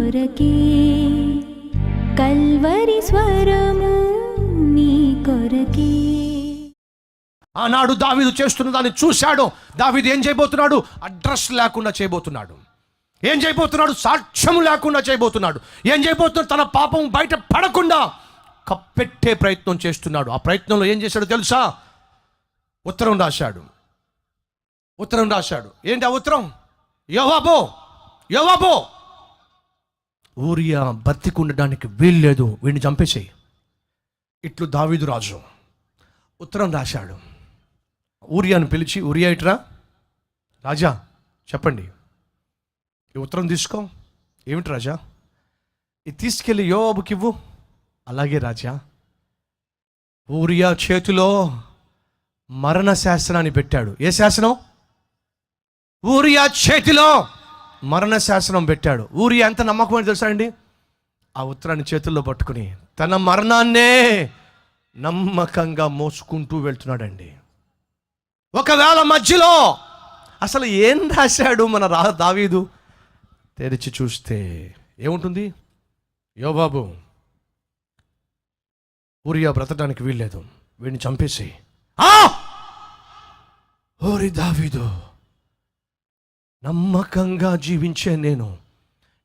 కొరకే కల్వరి స్వరము నీ కొరకే. ఆనాడు దావీదు చేస్తున్న దాన్ని చూశాడు. దావీదు ఏం చేయబోతున్నాడు? అడ్రస్ లేకుండా చేయబోతున్నాడు. ఏం చేయబోతున్నాడు? సాక్ష్యం లేకుండా చేయబోతున్నాడు. ఏం చేయబోతున్నాడు? తన పాపం బయట పడకుండా కప్పెట్టే ప్రయత్నం చేస్తున్నాడు. ఆ ప్రయత్నంలో ఏం చేశాడో తెలుసా? ఉత్తరం రాశాడు. ఏంటి ఆ ఉత్తరం? యోవాబు, ఊరియా బతికుండడానికి వీల్లేదు, వీడిని చంపేసేయి. ఇట్లు దావీదు రాజు ఉత్తరం రాశాడు. ఊరియాను పిలిచి, ఊరియా ఇట్రా, రాజా చెప్పండి, ఈ ఉత్తరం తీసుకో. ఏమిటి రాజా? ఇది తీసుకెళ్ళి యోవాబుకి ఇవ్వు. అలాగే రాజా. ఊరియా చేతిలో మరణ శాసనాన్ని పెట్టాడు. ఏ శాసనం? ఊరియా చేతిలో మరణ శాసనం పెట్టాడు. ఊరియా ఎంత నమ్మకమని తెలుసా అండి? ఆ ఉత్తరాన్ని చేతుల్లో పట్టుకుని తన మరణాన్నే నమ్మకంగా మోసుకుంటూ వెళ్తున్నాడండి. ఒకవేళ మధ్యలో అసలు ఏం రాశాడు మన దావీదు? తెరిచి చూస్తే ఏముంటుంది? యోవాబు, ఊరియా బ్రతకడానికి వీల్లేదు, వీడిని చంపేసి. ఓరి దావీదు, నమ్మకంగా జీవించే నేను,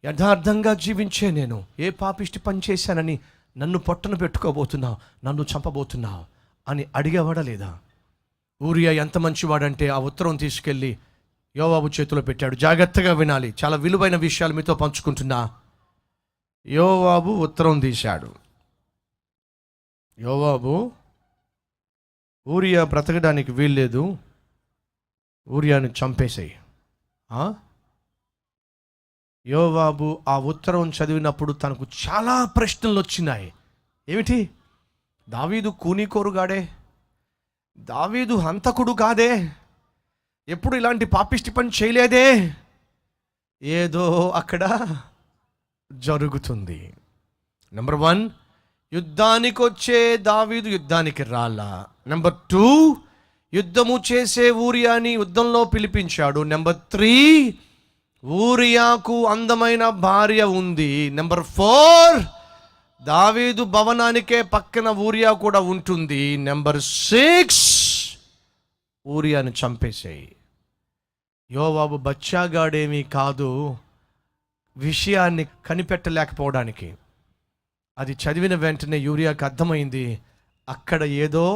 యథార్థంగా జీవించే నేను ఏ పాపిష్టి పని చేశానని నన్ను పొట్టన పెట్టుకోబోతున్నావు, నన్ను చంపబోతున్నావు అని అడిగేవాడా లేదా? ఊరియా ఎంత మంచివాడంటే ఆ ఉత్తరం తీసుకెళ్ళి యోవాబు చేతిలో పెట్టాడు. జాగ్రత్తగా వినాలి, చాలా విలువైన విషయాలు మీతో పంచుకుంటున్నా. యోవాబు ఉత్తరం తీశాడు. యోవాబు, ఊరియా బ్రతకడానికి వీల్లేదు, ఊరియాని చంపేసేయి. యోవాబు ఆ ఉత్తరం చదివినప్పుడు తనకు చాలా ప్రశ్నలు వచ్చినాయి. ఏమిటి? దావీదు కూనీకోరుగాడే, దావీదు హంతకుడు కాదే, ఎప్పుడు ఇలాంటి పాపిష్టి పని చేయలేదే, ఏదో అక్కడ జరుగుతుంది. నెంబర్ 1, యుద్ధానికి వచ్చే దావీదు యుద్ధానికి రాలా. నెంబర్ 2, యుద్ధము చేసే ఊరియాని యుద్ధంలో పిలిపించాడు. నెంబర్ 3, ఊరియాకు అందమైన భార్య ఉంది. నెంబర్ 4, దావీదు భవనానికే పక్కన ఊరియా కూడా ఉంటుంది. నెంబర్ 6, ఊరియాని చంపేసేయి. యోవాబు బచ్చాగాడేమీ కాదు విషయాన్ని కనిపెట్టలేకపోవడానికి. అది చదివిన వెంటనే యూరియాకి అర్థమైంది, అక్కడ ఏదో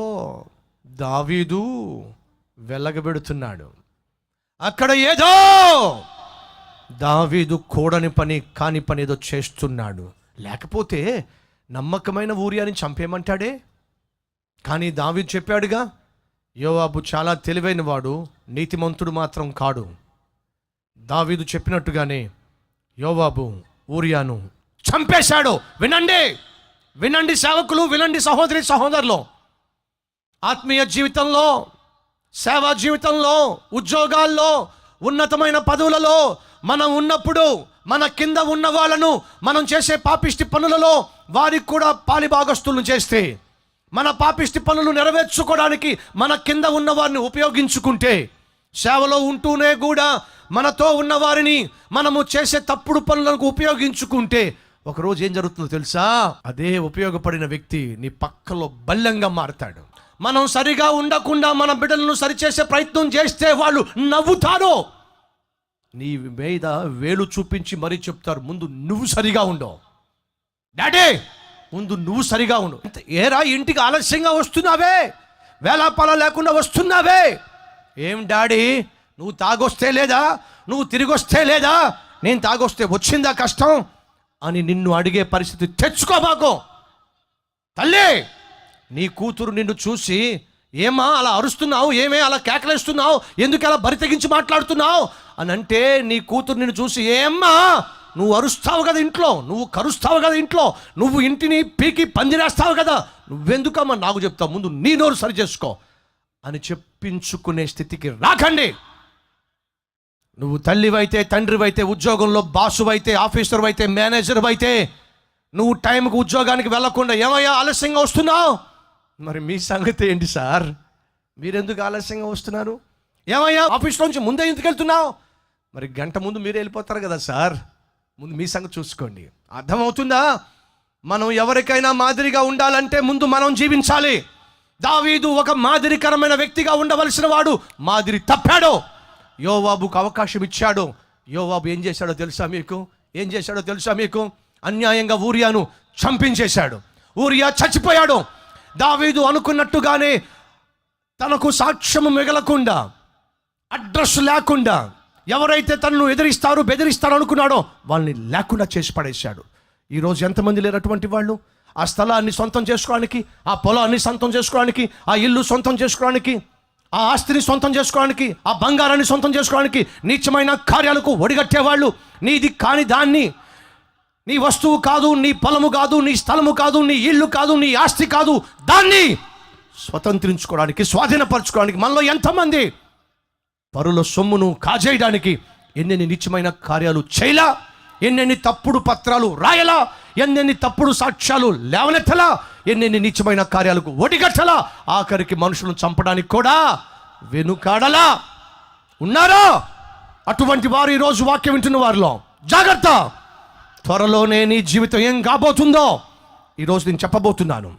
దావీదు వెలగబెడుతున్నాడు, అక్కడ ఏదో దావీదు కూడని పని కాని పని ఏదో చేస్తున్నాడు. లేకపోతే నమ్మకమైన ఊరియాని చంపేయమంటాడే. కానీ దావీదు చెప్పాడుగా, యోవాబు చాలా తెలివైన వాడు, నీతిమంతుడు మాత్రం కాడు. దావీదు చెప్పినట్టుగానే యోవాబు ఊరియాను చంపేశాడు. వినండి సేవకులు, వినండి సహోదరి సహోదరులు. ఆత్మీయ జీవితంలో, సేవా జీవితంలో, ఉద్యోగాల్లో, ఉన్నతమైన పదవులలో మనం ఉన్నప్పుడు మన కింద ఉన్న వాళ్ళను మనం చేసే పాపిష్టి పనులలో వారికి కూడా పాలిభాగస్తులను చేస్తే, మన పాపిష్టి పనులు నెరవేర్చుకోవడానికి మన కింద ఉన్న వారిని ఉపయోగించుకుంటే, సేవలో ఉంటూనే కూడా మనతో ఉన్న వారిని మనము చేసే తప్పుడు పనులకు ఉపయోగించుకుంటే, ఒకరోజు ఏం జరుగుతుందో తెలుసా? అదే ఉపయోగపడిన వ్యక్తి నీ పక్కలో బల్లంగా మారతాడు. మనం సరిగా ఉండకుండా మన బిడ్డలను సరిచేసే ప్రయత్నం చేస్తే వాళ్ళు నవ్వుతారు, నీ మీద వేలు చూపించి మరీ చెప్తారు, ముందు నువ్వు సరిగా ఉండవు డాడీ, ముందు నువ్వు సరిగా ఉండు. ఏరా ఇంటికి ఆలస్యంగా వస్తున్నావే, వేలాపాల లేకుండా వస్తున్నావే, ఏం డాడీ నువ్వు తాగొస్తే లేదా, నువ్వు తిరిగి వస్తే లేదా, నేను తాగొస్తే వచ్చిందా కష్టం అని నిన్ను అడిగే పరిస్థితి తెచ్చుకోబాకో. తల్లి, నీ కూతురు నిన్ను చూసి ఏమా అలా అరుస్తున్నావు, ఏమే అలా కేకలేస్తున్నావు, ఎందుకు అలా బరి తెగించి మాట్లాడుతున్నావు అని అంటే, నీ కూతురు నిన్ను చూసి ఏమ్మా నువ్వు అరుస్తావు కదా ఇంట్లో, నువ్వు కరుస్తావు కదా ఇంట్లో, నువ్వు ఇంటిని పీకి పందిరేస్తావు కదా, నువ్వెందుకమ్మా నాకు చెప్తావు, ముందు నీ నోరు సరి చేసుకో అని చెప్పించుకునే స్థితికి రాకండి. నువ్వు తల్లివైతే, తండ్రివైతే, ఉద్యోగంలో బాసువైతే, ఆఫీసర్వైతే, మేనేజర్వైతే, నువ్వు టైంకి ఉద్యోగానికి వెళ్ళకుండా ఏమయ్యా ఆలస్యంగా వస్తున్నావు, మరి మీ సంగతి ఏంటి సార్, మీరెందుకు ఆలస్యంగా వస్తున్నారు, ఏమయ్యా ఆఫీస్ నుంచి ముందే ఎందుకు వెళ్తున్నావు, మరి గంట ముందు మీరే వెళ్ళిపోతారు కదా సార్, ముందు మీ సంగతి చూసుకోండి. అర్థమవుతుందా? మనం ఎవరికైనా మాదిరిగా ఉండాలంటే ముందు మనం జీవించాలి. దావీదు ఒక మాదిరికరమైన వ్యక్తిగా ఉండవలసిన వాడు మాదిరి తప్పాడు. యోవాబుకు అవకాశం ఇచ్చాడు. యోవాబు ఏం చేశాడో తెలుసా మీకు? అన్యాయంగా ఊరియాను చంపించేశాడు. ఊరియా చచ్చిపోయాడు. దావీదు అనుకున్నట్టుగానే తనకు సాక్ష్యము మిగలకుండా, అడ్రస్ లేకుండా, ఎవరైతే తనను ఎదిరిస్తారు బెదిరిస్తారు అనుకున్నాడో వాళ్ళని లేకుండా చేసి పడేశాడు. ఈరోజు ఎంతమంది లేనటువంటి వాళ్ళు ఆ స్థలాన్ని సొంతం చేసుకోవడానికి, ఆ పొలాన్ని సొంతం చేసుకోవడానికి, ఆ ఇల్లు సొంతం చేసుకోవడానికి, ఆ ఆస్తిని సొంతం చేసుకోవడానికి, ఆ బంగారాన్ని సొంతం చేసుకోవడానికి నీచమైన కార్యాలకు ఒడిగట్టేవాళ్ళు. నీది కాని దాన్ని, నీ వస్తువు కాదు, నీ పొలము కాదు, నీ స్థలము కాదు, నీ ఇల్లు కాదు, నీ ఆస్తి కాదు, దాన్ని స్వతంత్రించుకోవడానికి, స్వాధీనపరచుకోవడానికి మనలో ఎంతమంది పరుల సొమ్మును కాజేయడానికి ఎన్నెన్ని నీచమైన కార్యాలు చేయలా, ఎన్నెన్ని తప్పుడు పత్రాలు రాయలా, ఎన్నెన్ని తప్పుడు సాక్ష్యాలు లేవనెత్తలా, ఎన్నెన్ని నీచమైన కార్యాలకు ఒడిగట్టలా, ఆఖరికి మనుషులను చంపడానికి కూడా వెనుకాడలా ఉన్నారా? అటువంటి వారు ఈరోజు వాక్యం వింటున్న వారిలో జాగ్రత్త. త్వరలోనే నీ జీవితం ఏం కాబోతుందో ఈరోజు నేను చెప్పబోతున్నాను.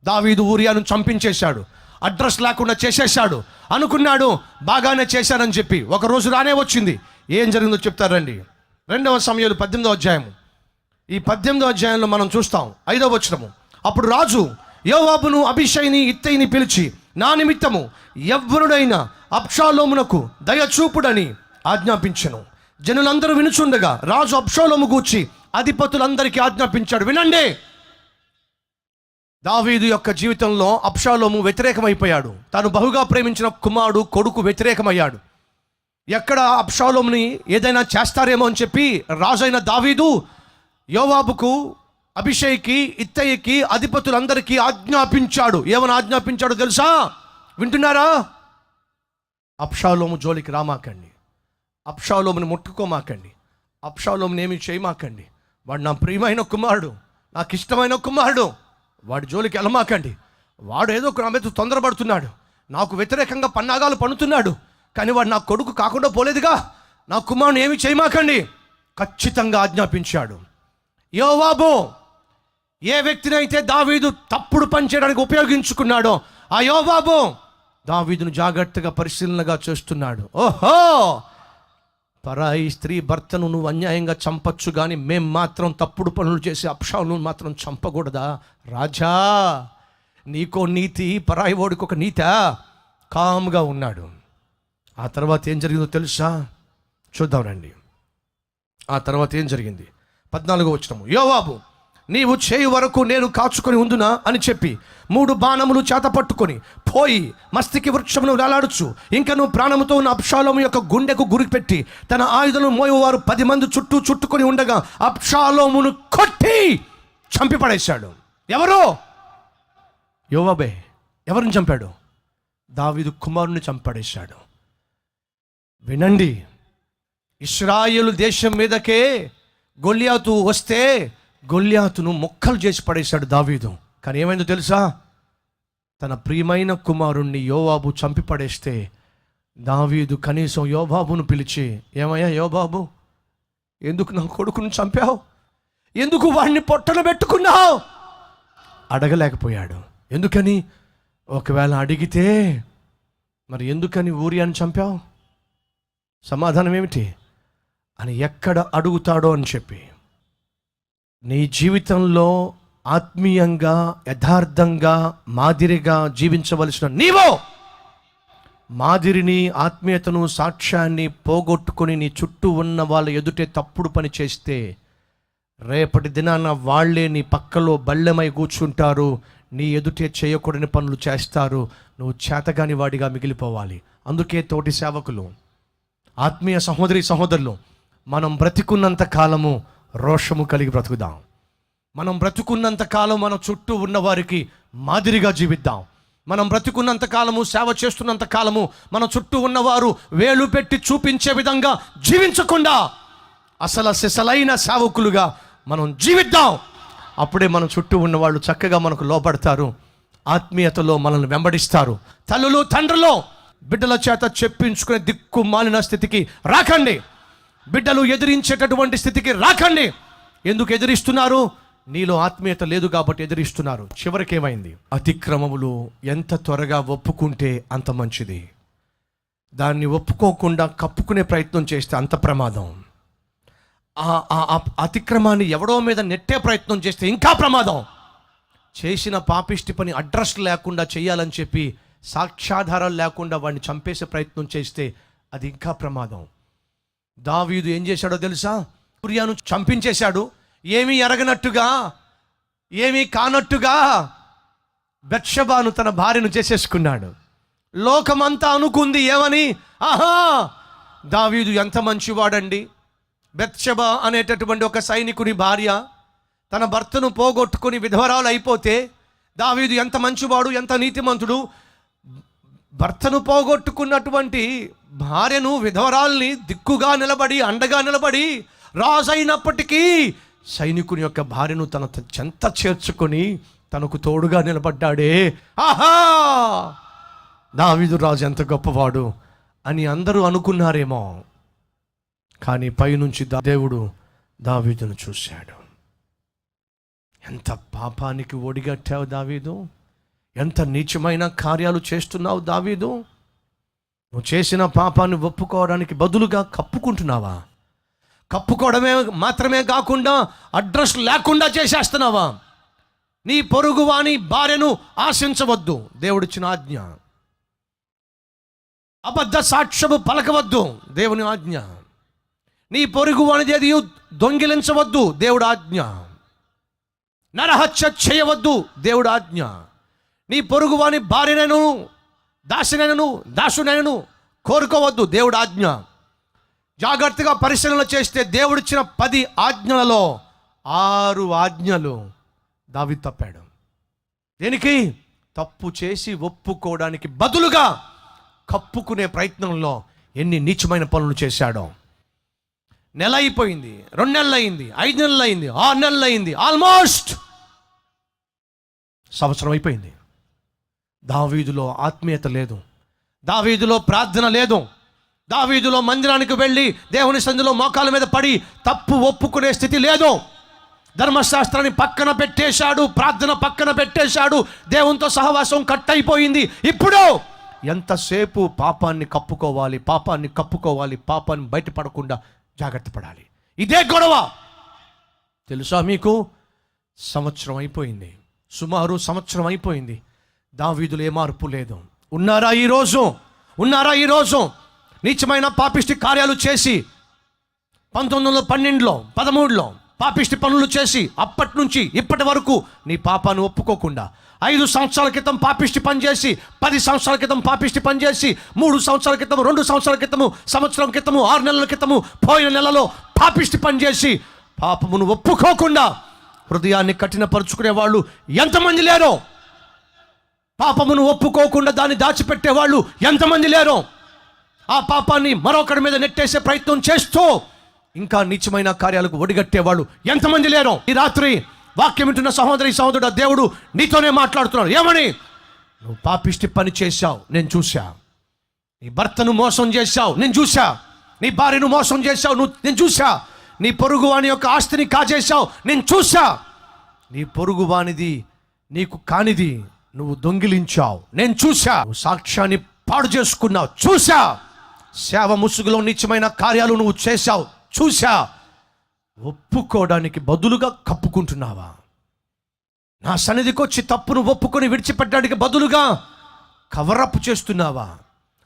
దావీదు ఊరియాను చంపించేశాడు, అడ్రస్ లేకుండా చేసేశాడు. అనుకున్నాడు బాగానే చేశానని చెప్పి. ఒకరోజు రానే వచ్చింది. ఏం జరిగిందో చెప్తారండి. 2వ సమూయేలు 18వ అధ్యాయము. ఈ 18వ అధ్యాయంలో మనం చూస్తాం 5వ వచనము. అప్పుడు రాజు యోవాబును, అబీషైని, ఇత్తయిని పిలిచి, నా నిమిత్తము ఎవ్వరుడైనా అబ్షాలోమునకు దయచూపుడని ఆజ్ఞాపించెను. జనులందరూ వినుచుండగా రాజు అబ్షాలోము గూర్చి అధిపతులందరికీ ఆజ్ఞాపించాడు. వినండి, దావీదు యొక్క జీవితంలో అబ్షాలోము వ్యతిరేకమైపోయాడు. తాను బహుగా ప్రేమించిన కుమారుడు, కొడుకు వ్యతిరేకమయ్యాడు. ఎక్కడ అబ్షాలోముని ఏదైనా చేస్తారేమో అని చెప్పి రాజైన దావీదు యోవాబుకు, అభిషేక్కి, ఇత్తయికి, అధిపతులందరికీ ఆజ్ఞాపించాడు. ఏమని ఆజ్ఞాపించాడో తెలుసా? వింటున్నారా? అబ్షాలోము జోలికి రామాకండి, అబ్షాలోముని ముట్టుకోమాకండి, అబ్షాలోముని ఏమి చేయమాకండి. వాడు నా ప్రియమైన కుమారుడు, నాకు ఇష్టమైన కుమారుడు, వాడి జోలికి వెళ్ళమాకండి. వాడు ఏదో నా మీద తొందరపడుతున్నాడు, నాకు వ్యతిరేకంగా పన్నాగాలు పన్నుతున్నాడు, కానీ వాడు నా కొడుకు కాకుండా పోలేదుగా, నా కుమారుని ఏమి చేయమాకండి ఖచ్చితంగా ఆజ్ఞాపించాడు. యోవాబు ఏ వ్యక్తినైతే దావీదు తప్పుడు పని చేయడానికి ఉపయోగించుకున్నాడో ఆ యోవాబు దావీదును జాగ్రత్తగా పరిశీలనగా చేస్తున్నాడు. ఓహో, పరాయి స్త్రీ భర్తను నువ్వు అన్యాయంగా చంపచ్చు, కానీ మేం మాత్రం తప్పుడు పనులు చేసి అబ్షాలోమును మాత్రం చంపకూడదా? రాజా, నీకో నీతి, పరాయి వాడికి ఒక నీత. కామ్గా ఉన్నాడు. ఆ తర్వాత ఏం జరిగిందో తెలుసా? చూద్దాం రండి. ఆ తర్వాత ఏం జరిగింది? 14వ వచనము. యోవాబు, నీవు చేయు వరకు నేను కాచుకొని ఉందునా అని చెప్పి 3 బాణములు చేత పట్టుకొని పోయి మస్తికి వృక్షమును వేలాడుచు ఇంకను ప్రాణముతో ఉన్న అబ్షాలోము యొక్క గుండెకు గురిపెట్టి తన ఆయుధను మోయేవారు 10 మంది చుట్టూ చుట్టుకొని ఉండగా అబ్షాలోమును కొట్టి చంపి పడేశాడు. ఎవరు? యోవాబే. ఎవరిని చంపాడు? దావీదు కుమారుని చంపడేశాడు. వినండి, ఇశ్రాయేలు దేశం మీదకే గొల్యాతు వస్తే గొల్యాతును మొక్కలు చేసి పడేశాడు దావీదు. కానీ ఏమైందో తెలుసా? తన ప్రియమైన కుమారుణ్ణి యోవాబు చంపి పడేస్తే దావీదు కనీసం యోవాబును పిలిచి, ఏమయ్యా యోవాబు, ఎందుకు నా కొడుకును చంపావు? ఎందుకు వాడిని పొట్టన పెట్టుకున్నావు? అడగలేకపోయాడు. ఎందుకని? ఒకవేళ అడిగితే మరి ఎందుకని ఊరియాని చంపావు? సమాధానం ఏమిటి అని ఎక్కడ అడుగుతాడో అని చెప్పి. నీ జీవితంలో ఆత్మీయంగా, యథార్థంగా, మాదిరిగా జీవించవలసిన నీవు మాదిరిని, ఆత్మీయతను, సాక్ష్యాన్ని పోగొట్టుకొని నీ చుట్టూ ఉన్న వాళ్ళ ఎదుటే తప్పుడు పని చేస్తే రేపటి దినాన వాళ్ళే నీ పక్కలో బళ్ళెమై కూర్చుంటారు, నీ ఎదుటే చేయకూడని పనులు చేస్తారు. నువ్వు చేతగాని వాడిగా మిగిలిపోవాలి. అందుకే తోటి సేవకులు, ఆత్మీయ సహోదరి సహోదరులు, మనం బ్రతికున్నంత కాలము రోషము కలిగి బ్రతుకుదాం. మనం బ్రతుకున్నంత కాలం మన చుట్టూ ఉన్న వారికి మాదిరిగా జీవిద్దాం. మనం బ్రతుకున్నంత కాలము, సేవ చేస్తున్నంత కాలము మన చుట్టూ ఉన్నవారు వేలు పెట్టి చూపించే విధంగా జీవించకుండా సిసలైన సేవకులుగా మనం జీవిద్దాం. అప్పుడే మన చుట్టూ ఉన్నవాళ్ళు చక్కగా మనకు లోపడతారు, ఆత్మీయతలో మనల్ని వెంబడిస్తారు. తల్లులు, తండ్రులు, బిడ్డల చేత చెప్పించుకునే దిక్కు మాలిన స్థితికి రాకండి. బిడ్డలు ఎదిరించేటటువంటి స్థితికి రాకండి. ఎందుకు ఎదిరిస్తున్నారు? నీలో ఆత్మీయత లేదు కాబట్టి ఎదిరిస్తున్నారు. చివరికి ఏమైంది? అతిక్రమములు ఎంత త్వరగా ఒప్పుకుంటే అంత మంచిది. దాన్ని ఒప్పుకోకుండా కప్పుకునే ప్రయత్నం చేస్తే అంత ప్రమాదం. ఆ అతిక్రమాన్ని ఎవడో మీద నెట్టే ప్రయత్నం చేస్తే ఇంకా ప్రమాదం. చేసిన పాపిష్టి పని అడ్రస్ లేకుండా చేయాలని చెప్పి సాక్ష్యాధారాలు లేకుండా వాడిని చంపేసే ప్రయత్నం చేస్తే అది ఇంకా ప్రమాదం. దావీదు ఏం చేశాడో తెలుసా? ఉరియాను చంపించేశాడు. ఏమీ ఎరగనట్టుగా, ఏమీ కానట్టుగా బెత్షెబాను తన భార్యను చేసేసుకున్నాడు. లోకమంతా అనుకుంది ఏమని? ఆహా, దావీదు ఎంత మంచివాడండి. బెత్షెబా అనేటటువంటి ఒక సైనికుని భార్య తన భర్తను పోగొట్టుకుని విధవరాలు అయిపోతే దావీదు ఎంత మంచివాడు, ఎంత నీతిమంతుడు. భర్తను పోగొట్టుకున్నటువంటి భార్యను, విధవరాల్ని దిక్కుగా నిలబడి, అండగా నిలబడి, రాజు అయినప్పటికీ సైనికుని యొక్క భార్యను తన చెంత చేర్చుకొని తనకు తోడుగా నిలబడ్డాడే. ఆహా, దావీదు రాజు ఎంత గొప్పవాడు అని అందరూ అనుకున్నారేమో. కానీ పైనుంచి దేవుడు దావీదును చూశాడు. ఎంత పాపానికి ఒడిగట్టావు దావీదు, ఎంత నీచమైన కార్యాలు చేస్తున్నావు దావీదు. నువ్వు చేసిన పాపాన్ని ఒప్పుకోవడానికి బదులుగా కప్పుకుంటున్నావా? కప్పుకోవడమే మాత్రమే కాకుండా అడ్రస్ లేకుండా చేసేస్తున్నావా? నీ పొరుగువాని భార్యను ఆశించవద్దు, దేవుడిచ్చిన ఆజ్ఞ. అబద్ధ సాక్ష్యము పలకవద్దు, దేవుని ఆజ్ఞ. నీ పొరుగువానిదేది దొంగిలించవద్దు, దేవుడు ఆజ్ఞ. నరహత్య చేయవద్దు, దేవుడు ఆజ్ఞ. నీ పొరుగువాని భార్యనైనను దాసునైనను కోరుకోవద్దు, దేవుడు ఆజ్ఞ. జాగ్రత్తగా పరిశీలన చేస్తే దేవుడిచ్చిన 10 ఆజ్ఞలలో 6 ఆజ్ఞలు దావీదు తప్పాడు. దేనికి? తప్పు చేసి ఒప్పుకోవడానికి బదులుగా కప్పుకునే ప్రయత్నంలో ఎన్ని నీచమైన పనులు చేశాడో. నెల అయిపోయింది, 2 నెలలు అయింది, 5 నెలలు అయింది, 6 నెలలు అయింది, ఆల్మోస్ట్ సంవత్సరం అయిపోయింది. దావీదులో ఆత్మీయత లేదు, దావీదులో ప్రార్థన లేదు, దావీదులో మందిరానికి వెళ్ళి దేవుని సన్నిధిలో మోకాళ్ళ మీద పడి తప్పు ఒప్పుకునే స్థితి లేదు. ధర్మశాస్త్రాన్ని పక్కన పెట్టేశాడు, ప్రార్థన పక్కన పెట్టేశాడు, దేవునితో సహవాసం కట్ అయిపోయింది. ఇప్పుడు ఎంతసేపు పాపాన్ని కప్పుకోవాలి, పాపాన్ని కప్పుకోవాలి, పాపాన్ని బయటపడకుండా జాగ్రత్త పడాలి. ఇదే గొడవ. తెలుసా మీకు? సంవత్సరం అయిపోయింది, సుమారు సంవత్సరం అయిపోయింది. దావీదులో ఏ మార్పు లేదు. ఉన్నారా ఈరోజు నీచమైన పాపిష్టి కార్యాలు చేసి 1912లో 13లో పాపిష్టి పనులు చేసి అప్పటి నుంచి ఇప్పటి వరకు నీ పాపాన్ని ఒప్పుకోకుండా 5 సంవత్సరాల క్రితం పాపిష్టి పని చేసి, 10 సంవత్సరాల క్రితం పాపిష్టి పని చేసి, 3 సంవత్సరాల క్రితం, 2 సంవత్సరాల క్రితము, సంవత్సరం క్రితము, 6 నెలల క్రితము, పోయిన నెలలో పాపిష్టి పని చేసి పాపమును ఒప్పుకోకుండా హృదయాన్ని కఠినపరుచుకునే వాళ్ళు ఎంతమంది లేరో? పాపమును ఒప్పుకోకుండా దాన్ని దాచిపెట్టే వాళ్ళు ఎంతమంది లేరో? ఆ పాపాన్ని మరొకరి మీద నెట్టేసే ప్రయత్నం చేస్తూ ఇంకా నీచమైన కార్యాలకు ఒడిగట్టేవాళ్ళు ఎంతమంది లేరో? ఈ రాత్రి వాక్యం వింటున్న సహోదరుడు, దేవుడు నీతోనే మాట్లాడుతున్నాడు. ఏమని? నువ్వు పాపిష్టి పని చేశావు, నేను చూశా. నీ భర్తను మోసం చేశావు, నేను చూశా. నీ భార్యను మోసం చేశావు, నేను చూశా. నీ పొరుగువాని యొక్క ఆస్తిని కాజేశావు, నేను చూశా. నీ పొరుగువానిది నీకు కానిది నువ్వు దొంగిలించావు, నేను చూశా. నువ్వు సాక్ష్యాన్ని పాడు చేసుకున్నావు, చూశా. సేవ ముసుగులో నీచమైన కార్యాలు నువ్వు చేశావు, చూశా. ఒప్పుకోవడానికి బదులుగా కప్పుకుంటున్నావా? నా సన్నిధికి వచ్చి తప్పును ఒప్పుకొని విడిచిపెట్టడానికి బదులుగా కవరప్ చేస్తున్నావా?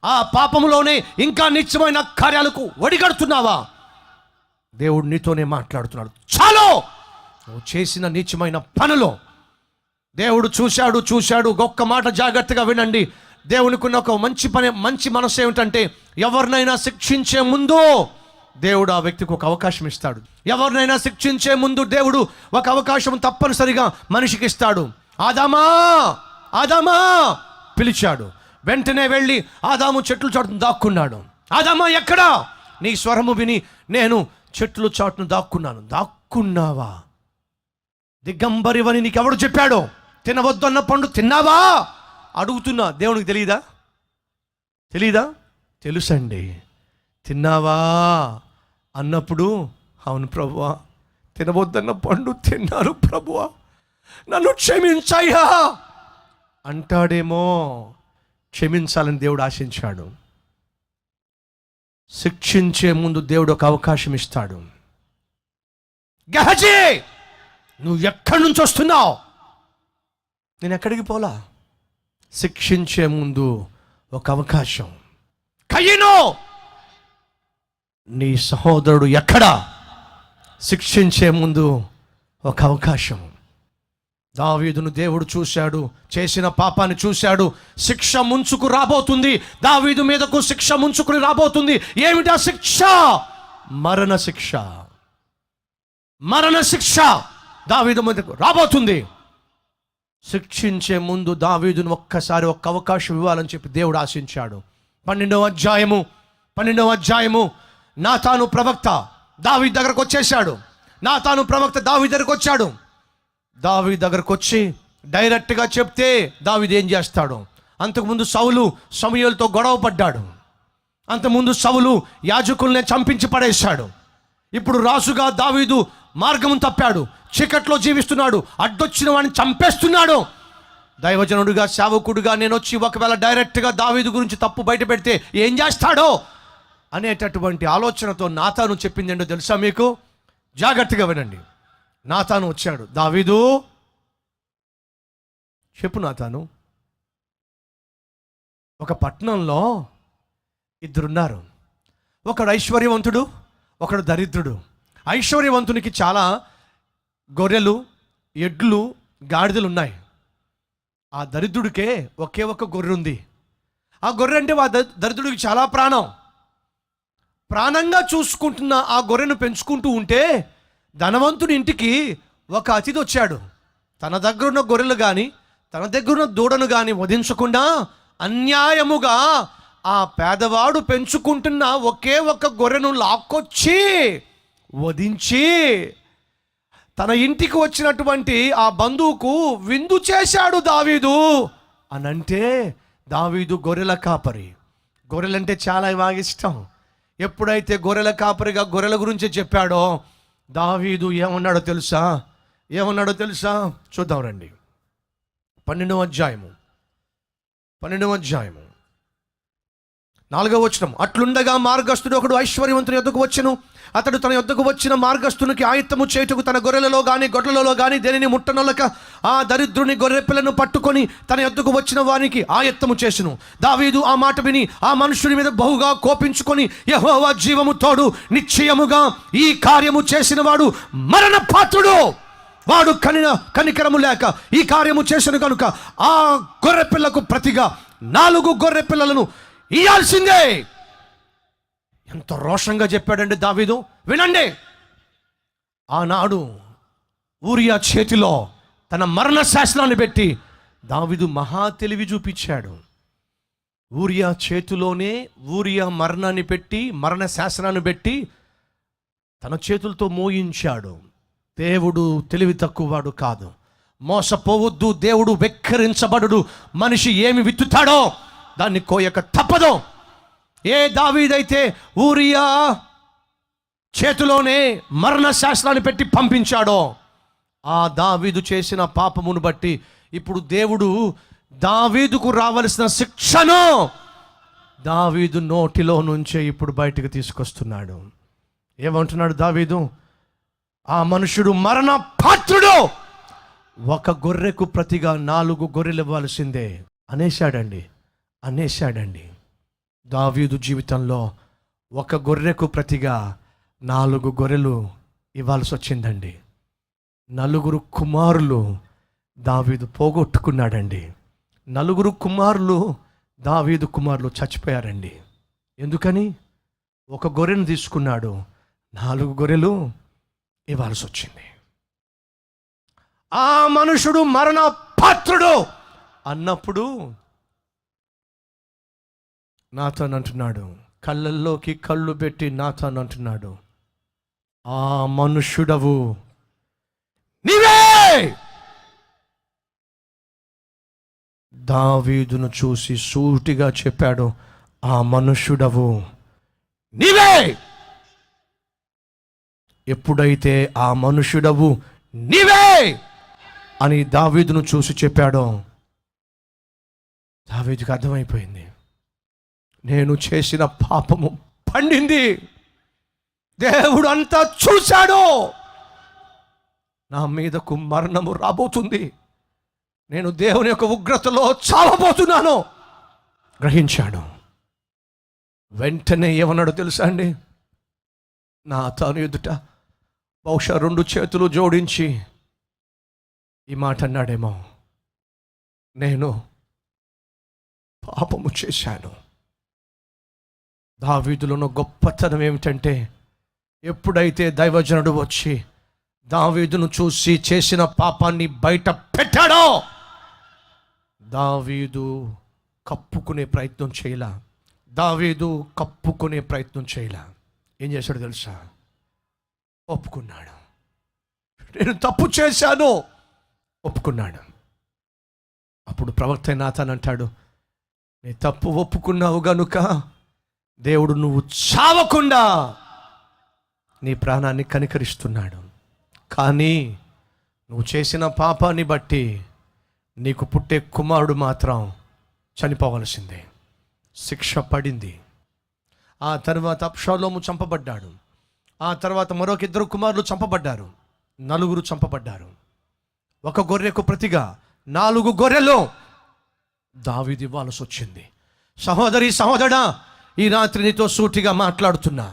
ఆ పాపములోనే ఇంకా నీచమైన కార్యాలకు ఒడిగడుతున్నావా? దేవుడు నీతోనే మాట్లాడుతున్నాడు. చాలు, నువ్వు చేసిన నీచమైన పనులు దేవుడు చూశాడు. ఒక్క మాట జాగ్రత్తగా వినండి. దేవునికి ఉన్న ఒక మంచి మనసు ఏమిటంటే, ఎవరినైనా శిక్షించే ముందు దేవుడు ఆ వ్యక్తికి ఒక అవకాశం ఇస్తాడు. ఎవరినైనా శిక్షించే ముందు దేవుడు ఒక అవకాశం తప్పనిసరిగా మనిషికి ఇస్తాడు. ఆదామా పిలిచాడు. వెంటనే వెళ్ళి ఆదాము చెట్లు చాటును దాక్కున్నాడు. ఆదామా ఎక్కడా? నీ స్వరము విని నేను చెట్లు చాటును దాక్కున్నావా? దిగంబరివని నీకెవడు చెప్పాడో? తినవద్దన్న పండు తిన్నావా? అడుగుతున్నా. దేవునికి తెలీదా? తెలుసండి. తిన్నావా? అన్నప్పుడు, అవును ప్రభువా, తినవద్దన్న పండు తిన్నారు ప్రభువా, నన్ను క్షమించయ్యా అంటాడేమో. క్షమించాలని దేవుడు ఆశించాడు. శిక్షించే ముందు దేవుడు ఒక అవకాశం ఇస్తాడు. గెహజీ, నువ్వు ఎక్కడి నుంచి వస్తున్నావు? నేను ఎక్కడికి పోలా. శిక్షించే ముందు ఒక అవకాశం. కయీను, నీ సహోదరుడు ఎక్కడా? శిక్షించే ముందు ఒక అవకాశం. దావీదును దేవుడు చూశాడు, చేసిన పాపాన్ని చూశాడు. శిక్ష ముంచుకు రాబోతుంది, దావీదు మీదకు శిక్ష ముంచుకుని రాబోతుంది. ఏమిటా శిక్ష? మరణ శిక్ష. మరణ శిక్ష దావీదు మీదకు రాబోతుంది. శిక్షించే ముందు దావీదును ఒక్కసారి ఒక్క అవకాశం ఇవ్వాలని చెప్పి దేవుడు ఆశించాడు. 12వ అధ్యాయము నాతాను ప్రవక్త దావీదు దగ్గరకు వచ్చేసాడు. నాతాను ప్రవక్త దావీదు దగ్గరకు వచ్చాడు. దావీదు దగ్గరకు వచ్చి డైరెక్ట్గా చెప్తే దావీదు ఏం చేస్తాడు? అంతకుముందు సౌలు సమూయేలుతో గొడవ పడ్డాడు. అంతకుముందు సౌలు యాజకుల్ని చంపించి పడేశాడు. ఇప్పుడు రాజుగా దావీదు మార్గం తప్పాడు, చీకట్లో జీవిస్తున్నాడు, అడ్డొచ్చిన వాడిని చంపేస్తున్నాడు. దైవజనుడిగా, సేవకుడిగా నేను వచ్చి ఒకవేళ డైరెక్ట్గా దావీదు గురించి తప్పు బయట పెడితే ఏం చేస్తాడో అనేటటువంటి ఆలోచనతో నాతాను చెప్పింది ఏంటో తెలుసా మీకు? జాగ్రత్తగా వినండి. నాతాను వచ్చాడు. దావీదు, చెప్పు నాతాను. ఒక పట్టణంలో ఇద్దరున్నారు. ఒకడు ఐశ్వర్యవంతుడు, ఒకడు దరిద్రుడు. ఐశ్వర్యవంతునికి చాలా గొర్రెలు, ఎడ్లు, గాడిదలు ఉన్నాయి. ఆ దరిద్రుడికే ఒకే ఒక్క గొర్రె ఉంది. ఆ గొర్రె అంటే దరిద్రుడికి చాలా ప్రాణంగా చూసుకుంటున్న ఆ గొర్రెను పెంచుకుంటూ ఉంటే ధనవంతుడి ఇంటికి ఒక అతిథి వచ్చాడు. తన దగ్గరున్న గొర్రెలు కానీ తన దగ్గరున్న దూడను కానీ వధించకుండా అన్యాయముగా ఆ పేదవాడు పెంచుకుంటున్న ఒకే ఒక్క గొర్రెను లాక్కొచ్చి వధించి తన ఇంటికి వచ్చినటువంటి ఆ బంధువుకు విందు చేశాడు దావీదు. అనంటే దావీదు గొర్రెల కాపరి. గొర్రెలంటే చాలా బాగా ఇష్టం. ఎప్పుడైతే గొర్రెల కాపరిగా గొర్రెల గురించి చెప్పాడో దావీదు ఏమన్నాడో తెలుసా? చూద్దాం రండి. 12వ అధ్యాయము 4వ వచనం. అట్లుండగా మార్గస్థుడు ఒకడు ఐశ్వర్యవంతుని యొద్దకు వచ్చెను. అతడు తన యొద్దకు వచ్చిన మార్గస్థునికి ఆయత్తము చేయుటకు తన గొర్రెలలో కానీ గొడ్లలో కానీ దేనిని ముట్టనొలక ఆ దరిద్రుని గొర్రె పిల్లను పట్టుకొని తన యొద్దకు వచ్చిన వారికి ఆయత్తము చేసెను. దావీదు ఆ మాట విని ఆ మనుషుని మీద బహుగా కోపించుకొని, యెహోవా జీవము తోడు, నిశ్చయముగా ఈ కార్యము చేసిన వాడు మరణ పాత్రుడు. వాడు కనికరము లేక ఈ కార్యము చేసిన కనుక ఆ గొర్రె పిల్లకు ప్రతిగా 4 గొర్రె పిల్లలను ఇయ్యాల్సిందే. ఎంత రోషంగా చెప్పాడండి దావీదు. వినండి. ఆనాడు ఊరియా చేతిలో తన మరణ శాసనాన్ని పెట్టి దావీదు మహా తెలివి చూపించాడు. ఊరియా చేతిలోనే ఊరియా మరణాన్ని పెట్టి, మరణ శాసనాన్ని పెట్టి తన చేతులతో మోయించాడు. దేవుడు తెలివి తక్కువవాడు కాదు. మోసపోవద్దు. దేవుడు వెక్కిరించబడు. మనిషి ఏమి విత్తుతాడో దాన్ని కోయక తప్పదు. ఏ దావీదైతే ఊరియా చేతిలోనే మరణ శాసనాన్ని పెట్టి పంపించాడో ఆ దావీదు చేసిన పాపమును బట్టి ఇప్పుడు దేవుడు దావీదుకు రావలసిన శిక్షను దావీదు నోటిలో నుంచే ఇప్పుడు బయటకు తీసుకొస్తున్నాడు. ఏమంటున్నాడు దావీదు? ఆ మనుషుడు మరణ పాత్రుడు, ఒక గొర్రెకు ప్రతిగా 4 గొర్రెలు ఇవ్వాల్సిందే అనేశాడండి. దావీదు జీవితంలో ఒక గొర్రెకు ప్రతిగా 4 గొర్రెలు ఇవ్వాల్సి వచ్చిందండి. 4 కుమారులు దావీదు పోగొట్టుకున్నాడండి. 4 కుమారులు దావీదు కుమారులు చచ్చిపోయారండి. ఎందుకని? ఒక గొర్రెను తీసుకున్నాడు, 4 గొర్రెలు ఇవ్వాల్సి వచ్చింది. ఆ మనుషుడు మరణ పాత్రుడు అన్నప్పుడు నాతాను అంటున్నాడు, కళ్ళల్లోకి కళ్ళు పెట్టి నాతాను అంటున్నాడు, ఆ మనుష్యుడవు నీవే. దావీదును చూసి సూటిగా చెప్పాడు, ఆ మనుష్యుడవు నీవే. ఎప్పుడైతే ఆ మనుషుడవు నీవే అని దావీదును చూసి చెప్పాడో, దావీదుకి అర్థమైపోయింది, నేను చేసిన పాపము పండింది, దేవుడు అంతా చూశాడు, నా మీదకు మరణము రాబోతుంది, నేను దేవుని యొక్క ఉగ్రతలో చావబోతున్నాను గ్రహించాడు. వెంటనే ఏమన్నాడో తెలుసా అండి? నాతాను ఎదుట బహుశా 2 చేతులు జోడించి ఈ మాట అన్నాడేమో, నేను పాపము చేశాను. దావీదులోని గొప్పతనం ఏమిటంటే, ఎప్పుడైతే దైవజనుడు వచ్చి దావీదును చూసి చేసిన పాపాన్ని బయట పెట్టాడో, దావీదు కప్పుకునే ప్రయత్నం చేయలా. దావీదు కప్పుకునే ప్రయత్నం చేయలా. ఏం చేశాడు తెలుసా? ఒప్పుకున్నాడు. నేను తప్పు చేశాను, ఒప్పుకున్నాడు. అప్పుడు ప్రవక్త నాతాన్ అంటాడు, నీ తప్పు ఒప్పుకున్నావు గనుక దేవుడు నువ్వు చావకుండా నీ ప్రాణాన్ని కనికరిస్తున్నాడు. కానీ నువ్వు చేసిన పాపాన్ని బట్టి నీకు పుట్టే కుమారుడు మాత్రం చనిపోవలసిందే. శిక్ష పడింది. ఆ తర్వాత అబ్షాలోము చంపబడ్డాడు. ఆ తర్వాత మరొక 2 కుమారులు చంపబడ్డారు. 4 చంపబడ్డారు. 1 గొర్రెకు ప్రతిగా 4 గొర్రెలు దావీదు ఇవ్వాల్సి వచ్చింది. సహోదరి సహోదరా, ఈ రాత్రి నీతో సూటిగా మాట్లాడుతున్నా.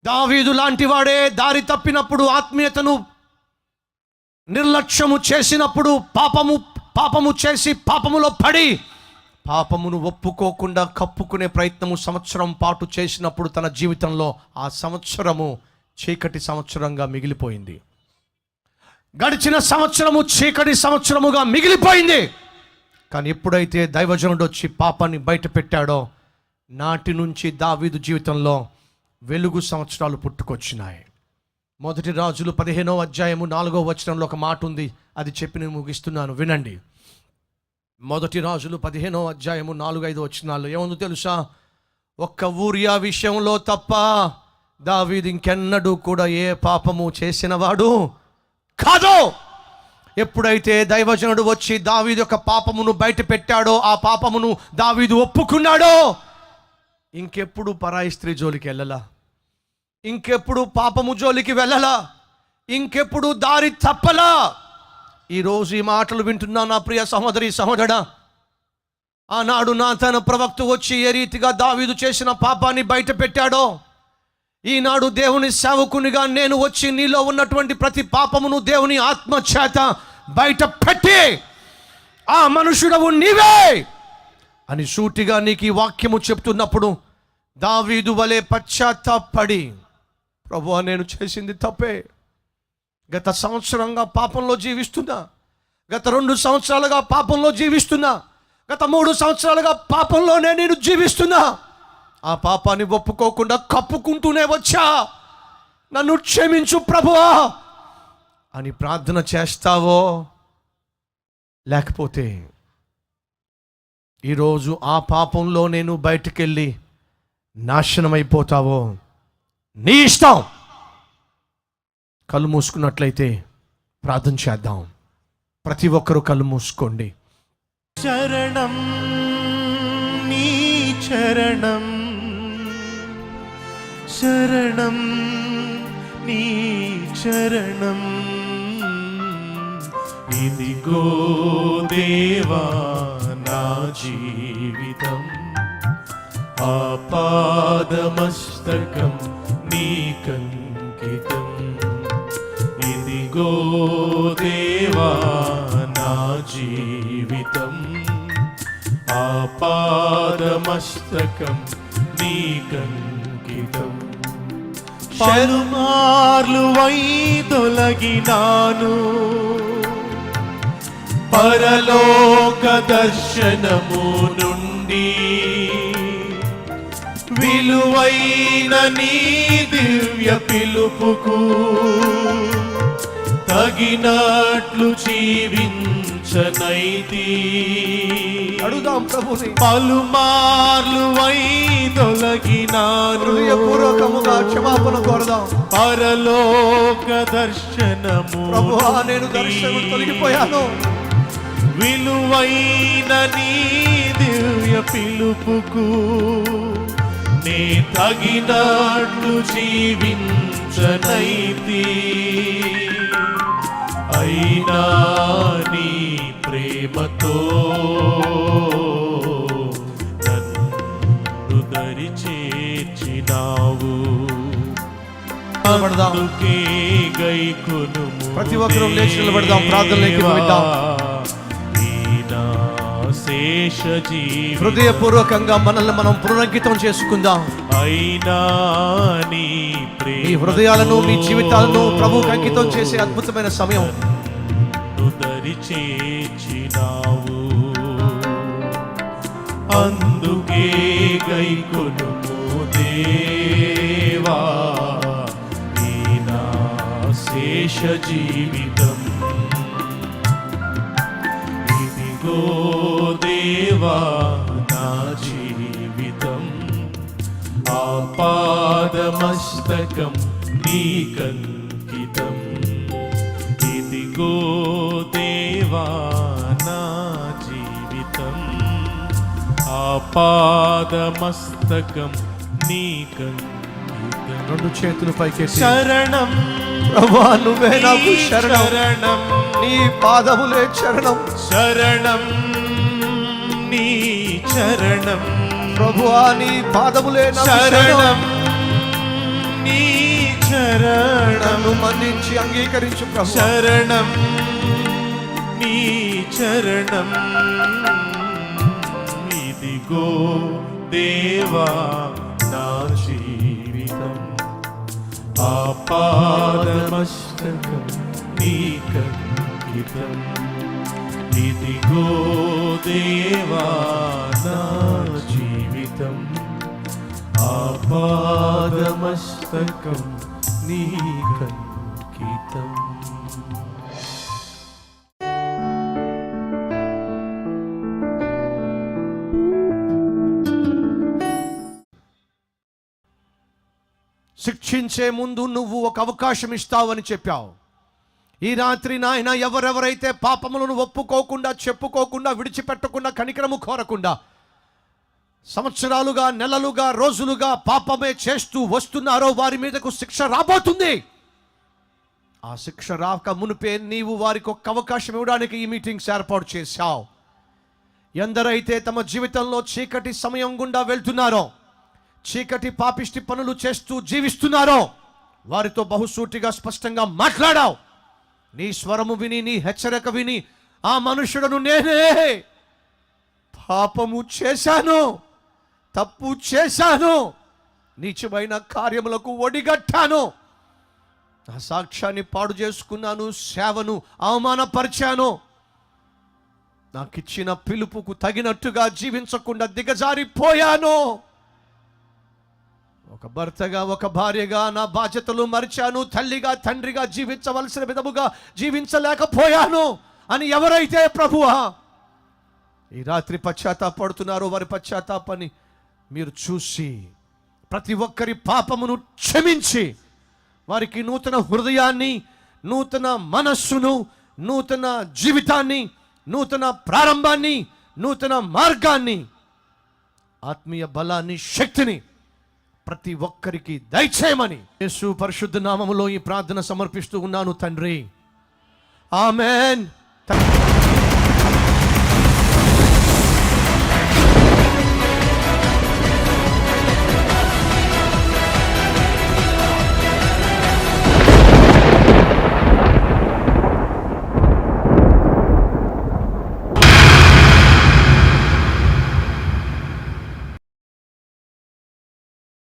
దావీదు లాంటి వాడే దారి తప్పినప్పుడు, ఆత్మీయతను నిర్లక్ష్యము చేసినప్పుడు, పాపము చేసి పాపములో పడి పాపమును ఒప్పుకోకుండా కప్పుకునే ప్రయత్నము సంవత్సరం పాటు చేసినప్పుడు తన జీవితంలో ఆ సంవత్సరము చీకటి సంవత్సరంగా మిగిలిపోయింది. గడిచిన సంవత్సరము చీకటి సంవత్సరముగా మిగిలిపోయింది. కానీ ఎప్పుడైతే దైవజనుడు వచ్చి పాపాన్ని బయట పెట్టాడో, నాటి నుంచి దావీదు జీవితంలో వెలుగు సంవత్సరాలు పుట్టుకొచ్చినాయి. 1 రాజులు 15వ అధ్యాయము 4వ వచనంలో ఒక మాట ఉంది, అది చెప్పి నేను ముగిస్తున్నాను, వినండి. 1 రాజులు 15వ అధ్యాయము 4-5 వచనాల్లో ఏముందో తెలుసా? ఒక్క ఊరియా విషయంలో తప్ప దావీదు ఇంకెన్నడూ కూడా ఏ పాపము చేసినవాడు కాదు. ఎప్పుడైతే దైవజనుడు వచ్చి దావీదు యొక్క పాపమును బయట పెట్టాడో, ఆ పాపమును దావీదు ఒప్పుకున్నాడో, ఇంకెప్పుడు పరాయి స్త్రీ జోలికి వెళ్ళలా, ఇంకెప్పుడు పాపము జోలికి వెళ్ళలా, ఇంకెప్పుడు దారి తప్పలా. ఈరోజు ఈ మాటలు వింటున్నా నా ప్రియ సహోదరి సహోదరా. ఆనాడు నాతాను ప్రవక్త వచ్చి ఏ రీతిగా దావీదు చేసిన పాపాన్ని బయట పెట్టాడో, ఈనాడు దేవుని సేవకునిగా నేను వచ్చి నీలో ఉన్నటువంటి ప్రతి పాపమును దేవుని ఆత్మ చేత బయట పెట్టి, ఆ మనుషుడవు నీవే అని సూటిగా నీకు ఈ వాక్యము చెప్తున్నప్పుడు, దావీదు వలె పశ్చాత్తాపడి, ప్రభువా నేను చేసింది తప్పే, గత సంవత్సరంగా పాపంలో జీవిస్తున్నా, గత 2 సంవత్సరాలుగా పాపంలో జీవిస్తున్నా, గత 3 సంవత్సరాలుగా పాపంలోనే నేను జీవిస్తున్నా, ఆ పాపాన్ని ఒప్పుకోకుండా కప్పుకుంటూనే వచ్చా, నన్ను క్షమించు ప్రభువా అని ప్రార్థన చేస్తావో, లేకపోతే ఈరోజు ఆ పాపంలో నేను బయటికెళ్ళి నాశనమైపోతావో, నీ ఇష్టం. కళ్ళు మూసుకున్నట్లయితే ప్రార్థన చేద్దాం. ప్రతి ఒక్కరూ కళ్ళు మూసుకోండి. శరణం నీ చరణం, శరణం నీ చరణం, ఇదిగో దేవా నా జీవితం, ఆపాదమస్తకం నీకంకితం, ఇదిగో దేవా నా జీవితం, ఆపాదమస్తకం నీకంకితం. పలుమార్లు వైదొలగినాను, పరలోక దర్శనము నుండి, విలువైన నీ దివ్య పిలుపుకు తగినట్లు జీవించ జీవించనైతి. అడుగుదాం ప్రభుని. పలుమార్లు తొలగినాను, హృదయపూర్వకముగా క్షమాపణ కోరదాం. పరలోక దర్శనము ప్రభువా, నేను దర్శనం తొలగిపోయాను. విలువైన నీ దివ్య పిలుపుకు నే తగినట్లు జీవించనైతి. అయినా నీ ప్రేమతో నన్ను దరి చేర్చినావు. అందుకే గైకొనుము ప్రతి ఒక్కరూ లేచి నిలబడదాం, ప్రార్థనలోకి వెళ్దాం. హృదయపూర్వకంగా మనల్ని మనం పునరంకితం చేసుకుందాం. అయినా నీ మీ హృదయాలను, మీ జీవితాలను ప్రభువుకి అంకితం చేసే అద్భుతమైన సమయం. దరి చేర్చినావు, అందుకే గైకొనుము దేవా ఈ నా శేష జీవితం. ఇదిగో దేవా నా జీవితం, ఆపాదమస్తకం నీకంకితం. ఇదిగో దేవా నా జీవితం, ఆపాదమస్తకం నీకంకితం. రెండు చేతులు పైకెత్తి శరణం ప్రభువా, నువ్వే నాకు శరణం. శరణం నీ పాదములే శరణం. శరణం నీ చరణం ప్రభువా, నీ పాదములే నాకు శరణం. నీ చరణం నన్ను మన్నించి అంగీకరించు ప్రభు. శరణం నీ చరణం. ఇదిగో దేవా నా జీవితం, ఆపాదమస్తకం నీకంకితం. ఇదిగో దేవా నా జీవితం, ఆపాదమస్తకం నీకంకితం. శిక్షించే ముందు నువ్వు ఒక అవకాశం ఇస్తావని చెప్పావు. ఈ రాత్రి నాయన, ఎవరెవరైతే పాపములను ఒప్పుకోకుండా, చెప్పుకోకుండా, విడిచిపెట్టకుండా, కనికరము కోరకుండా సంవత్సరాలుగా, నెలలుగా, రోజులుగా పాపమే చేస్తూ వస్తున్నారో వారి మీదకు శిక్ష రాబోతుంది. ఆ శిక్ష రాక మునిపే నీవు వారికి ఒక అవకాశం ఇవ్వడానికి ఈ మీటింగ్స్ ఏర్పాటు చేశావు. ఎందరైతే తమ జీవితంలో చీకటి సమయం గుండా వెళ్తున్నారో, చీకటి పాపిష్టి పనులు చేస్తూ జీవిస్తున్నారో, వారితో బహుసూటిగా స్పష్టంగా మాట్లాడావు. నీ స్వరము విని, నీ హెచ్చరిక విని, ఆ మనుషులను నేనే పాపము చేశాను, తప్పు చేశాను, నీచమైన కార్యములకు ఒడిగట్టాను, నా సాక్ష్యాన్ని పాడు చేసుకున్నాను, సేవను అవమానపరిచాను, నాకిచ్చిన పిలుపుకు తగినట్టుగా జీవించకుండా దిగజారిపోయాను, ఒక భర్తగా, ఒక భార్యగా నా బాధ్యతలు మరిచాను, తల్లిగా, తండ్రిగా జీవించవలసిన విధముగా జీవించలేకపోయాను అని ఎవరైతే ప్రభువా ఈ రాత్రి పశ్చాత్తాపడుతున్నారో వారి పశ్చాత్తాపాన్ని మీరు చూసి ప్రతి ఒక్కరి పాపమును క్షమించి వారికి నూతన హృదయాన్ని, నూతన మనస్సును, నూతన జీవితాన్ని, నూతన ప్రారంభాన్ని, నూతన మార్గాన్ని, ఆత్మీయ బలాన్ని, శక్తిని ప్రతి ఒక్కరికి దయచేయమని యేసు పరిశుద్ధ నామములో ఈ ప్రార్థన సమర్పిస్తూ ఉన్నాను తండ్రి. ఆమేన్.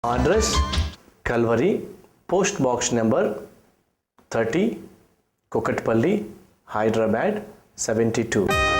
Address Calvary, Post Box number 30, Kokatpalli, Hyderabad 72.